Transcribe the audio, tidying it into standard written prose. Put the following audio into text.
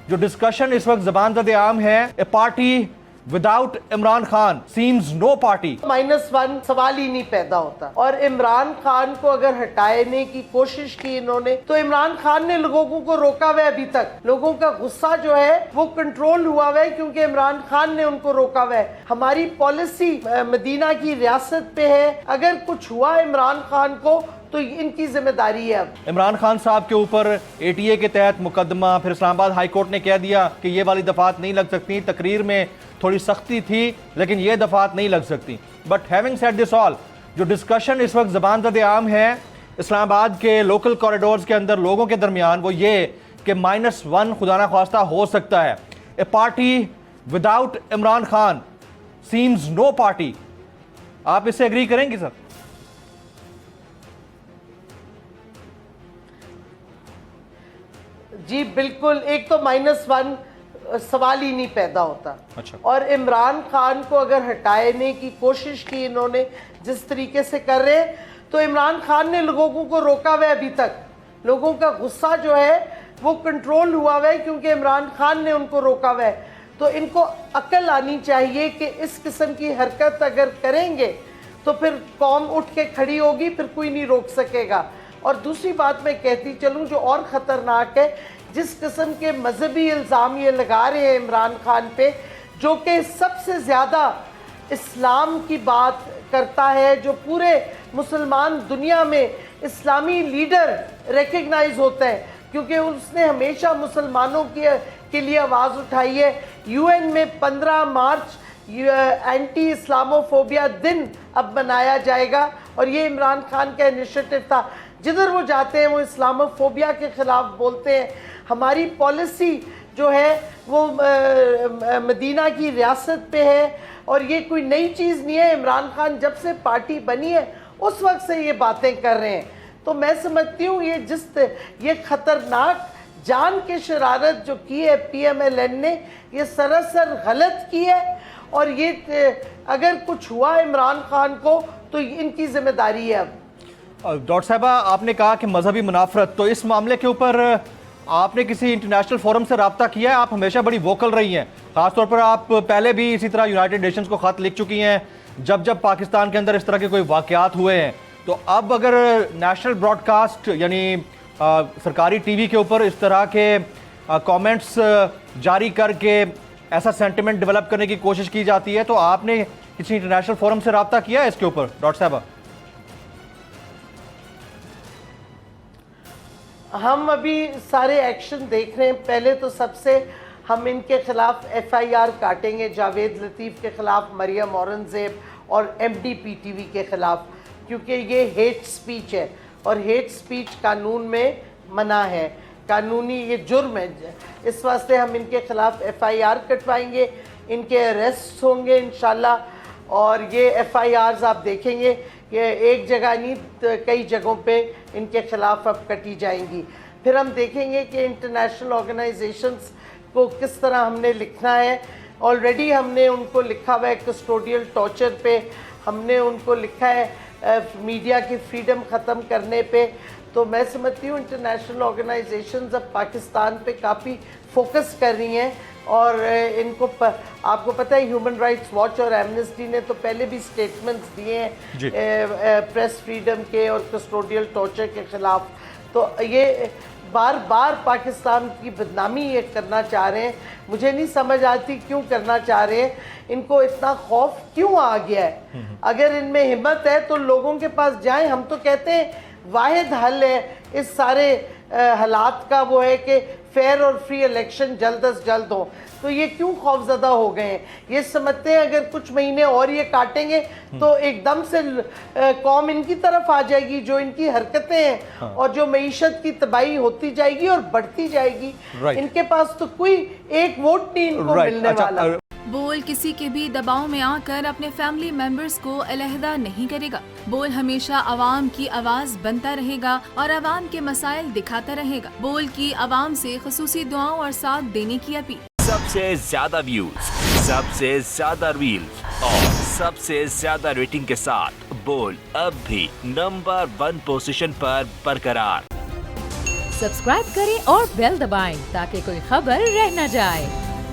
जो डिस्कशन इस वक्त ज़बान ज़द आम है, a party without Imran Khan seems no party. -1 सवाल ही नहीं पैदा होता। और इमरान खान को अगर हटाने की कोशिश की इन्होंने, तो इमरान खान ने लोगों को रोका हुआ है। अभी तक लोगों का गुस्सा जो है वो कंट्रोल हुआ हुआ है, क्योंकि इमरान खान ने उनको रोका हुआ है। हमारी पॉलिसी मदीना की रियासत पे है। अगर कुछ हुआ इमरान खान को तो इनकी जिम्मेदारी है। अब इमरान खान साहब के ऊपर ATA के तहत मुकदमा, फिर इस्लामाबाद हाई कोर्ट ने कह दिया कि ये वाली दफात नहीं लग सकती। तकरीर में थोड़ी सख्ती थी लेकिन ये दफात नहीं लग सकती। But having said this all, जो डिस्कशन इस वक्त ज़बान ज़द आम है इस्लामाबाद के लोकल कॉरिडोर्स के अंदर लोगों के दरमियान, वो ये कि -1 खुदा ना ख्वास्ता हो सकता है। A party without Imran Khan seems no party. आप इससे एग्री करेंगे सर? जी बिल्कुल। एक तो -1 सवाल ही नहीं पैदा होता। अच्छा। और इमरान खान को अगर हटाने की कोशिश की इन्होंने जिस तरीके से कर रहे हैं, तो इमरान खान ने लोगों को रोका हुआ है। अभी तक लोगों का गुस्सा जो है वो कंट्रोल हुआ हुआ है, क्योंकि इमरान खान ने उनको रोका हुआ है। तो इनको अक्ल आनी चाहिए कि इस किस्म की हरकत अगर करेंगे तो फिर कौम उठ के खड़ी होगी, फिर कोई नहीं रोक सकेगा। और दूसरी बात मैं कहती चलूँ जो और ख़तरनाक है, जिस किस्म के मजहबी इल्ज़ाम ये लगा रहे हैं इमरान खान पे, जो कि सबसे ज़्यादा इस्लाम की बात करता है, जो पूरे मुसलमान दुनिया में इस्लामी लीडर रिकग्नाइज होता है, क्योंकि उसने हमेशा मुसलमानों के लिए आवाज़ उठाई है। UN में 15 मार्च एंटी इस्लामोफोबिया दिन अब मनाया जाएगा, और ये इमरान खान का इनिशिएटिव था। जिधर वो जाते हैं वो इस्लामोफोबिया के ख़िलाफ़ बोलते हैं। हमारी पॉलिसी जो है वो मदीना की रियासत पे है, और ये कोई नई चीज़ नहीं है। इमरान खान जब से पार्टी बनी है उस वक्त से ये बातें कर रहे हैं। तो मैं समझती हूँ ये ख़तरनाक जान के शरारत जो की है PMLN ने, ये सरासर गलत की है। और ये अगर कुछ हुआ इमरान खान को तो इनकी जिम्मेदारी है। अब डॉक्टर साहबा, आपने कहा कि मजहबी मुनाफरत, तो इस मामले के ऊपर आपने किसी इंटरनेशनल फोरम से रब्ता किया है? आप हमेशा बड़ी वोकल रही हैं, खासतौर पर आप पहले भी इसी तरह यूनाइटेड नेशंस को ख़त लिख चुकी हैं जब पाकिस्तान के अंदर इस तरह के कोई वाक़यात हुए हैं। तो अब अगर नेशनल ब्रॉडकास्ट यानी सरकारी TV के ऊपर इस तरह के कमेंट्स जारी करके ऐसा सेंटिमेंट डेवलप करने की कोशिश की जाती है, तो आपने किसी इंटरनेशनल फोरम से रब्ता किया है इसके ऊपर डॉक्टर साहबा? हम अभी सारे एक्शन देख रहे हैं। पहले तो सबसे हम इनके खिलाफ FIR काटेंगे, जावेद लतीफ़ के खिलाफ, मरियम औरंगज़ेब और MDPTV के खिलाफ, क्योंकि ये हेट स्पीच है और हेट स्पीच कानून में मना है, कानूनी ये जुर्म है। इस वास्ते हम इनके खिलाफ FIR कटवाएंगे, इनके अरेस्ट होंगे इंशाल्लाह। और ये FIRs आप देखेंगे कि एक जगह नहीं कई जगहों पे इनके खिलाफ अब कटी जाएंगी। फिर हम देखेंगे कि इंटरनेशनल ऑर्गेनाइजेशंस को किस तरह हमने लिखना है। ऑलरेडी हमने उनको लिखा हुआ है कस्टोडियल टॉर्चर पे, हमने उनको लिखा है मीडिया की फ्रीडम ख़त्म करने पे। तो मैं समझती हूँ इंटरनेशनल ऑर्गेनाइजेशंस अब पाकिस्तान पे काफ़ी फोकस कर रही हैं। और इनको आपको पता है ह्यूमन राइट्स वॉच और एमनेस्टी ने तो पहले भी स्टेटमेंट्स दिए हैं प्रेस फ्रीडम के और कस्टोडियल टॉर्चर के ख़िलाफ़। तो ये बार बार पाकिस्तान की बदनामी ये करना चाह रहे हैं। मुझे नहीं समझ आती क्यों करना चाह रहे हैं, इनको इतना खौफ क्यों आ गया है। अगर इनमें हिम्मत है तो लोगों के पास जाएं। हम तो कहते हैं वाहिद हल है इस सारे हालात का वो है कि फेयर और फ्री इलेक्शन जल्द अज जल्द हो। तो ये क्यों खौफजदा हो गए हैं? ये समझते हैं अगर कुछ महीने और ये काटेंगे तो एकदम से कौम इनकी तरफ आ जाएगी, जो इनकी हरकतें हैं और जो मईशत की तबाही होती जाएगी और बढ़ती जाएगी। इनके पास तो कोई एक वोट नहीं इनको मिलने वाला। बोल किसी के भी दबाव में आकर अपने फैमिली मेंबर्स को अलहदा नहीं करेगा। बोल हमेशा आवाम की आवाज बनता रहेगा और आवाम के मसाइल दिखाता रहेगा। बोल की आवाम से खुसूसी दुआओं और साथ देने की अपील। सबसे ज्यादा व्यूज, सबसे ज्यादा रील्स और सबसे ज्यादा रेटिंग के साथ बोल अब भी नंबर 1 पोजीशन पर बरकरार। सब्सक्राइब करें और बेल दबाएं ताकि कोई खबर रह न जाए।